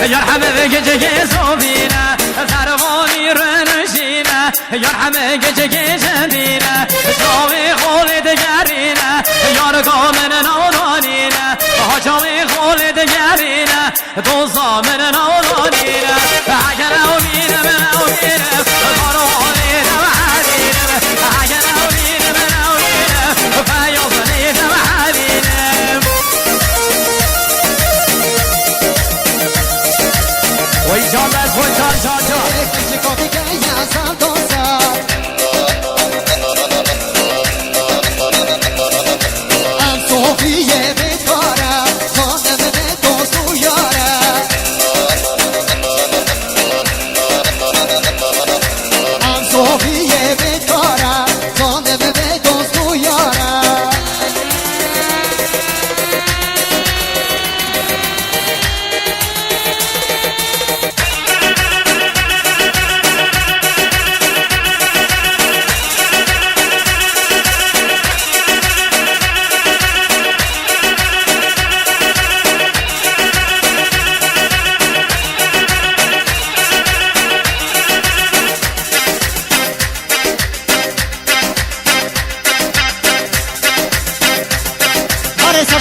يرحم gece sobine Tervani rönüşine Yarham gece dine Savi kholid gerine Yar kamenen avlanine Haçavi kholid gerine Dozamenen avlanine Ager avline ben avline Karo avline ve haline Ager avline ben avline Feyyazline ve haline Oy canlar koy can Küçük kopi yazan dostlar Am Sofiye bekara Soneme dostu yara Am Sofiye bekara Soneme dostu yara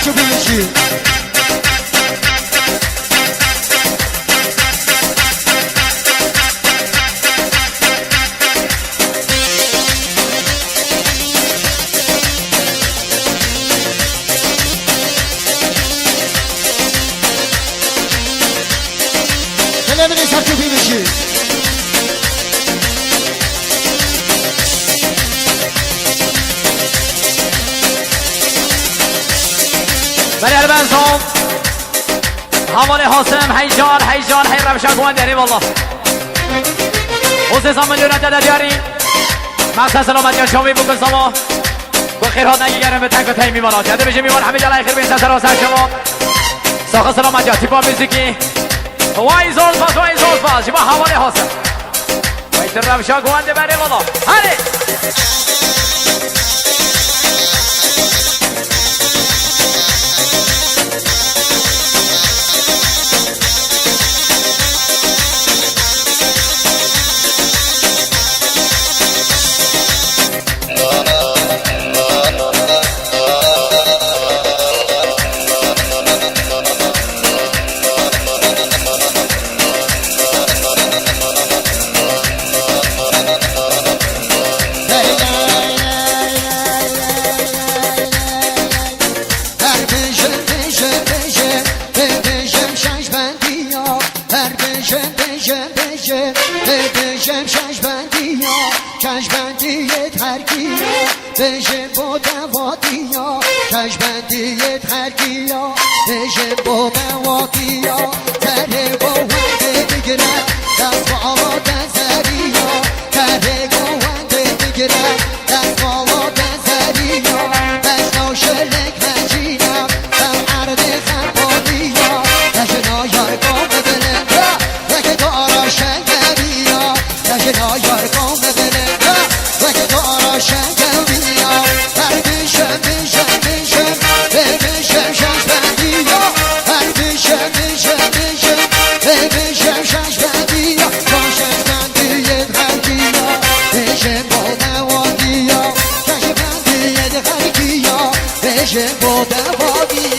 Saçı bilişi Kelemini saçı bilişi برای بنزوم حوالی حاسم هیجان هی روشن گوان داری والله حسین سامان لونت دادیاری مقصد سلامت یا شامی بکن ساما با خیرات نگیگرم به تنگ و تایی میمانات یاده بشه میمان همه جلای خیر بین سر آسر شما ساخت سلامت یا تیپا موزیکی وای زول باز شما حوالی حاسم ویتر روشن گوان داری والله هلی Beje bo davatiya Kajbendiyet herkiya Beje bo davatiya Tere go wende bigire Das bala dezeriya Tere go wende bigire Das bala dezeriya Beşno şerek mecina Tam arde kharbaniya Lejna yar kom bebelenga Veke dara şengeriya Lejna yar kom bebelenga Veke dara şengeriya Beje bo davadiya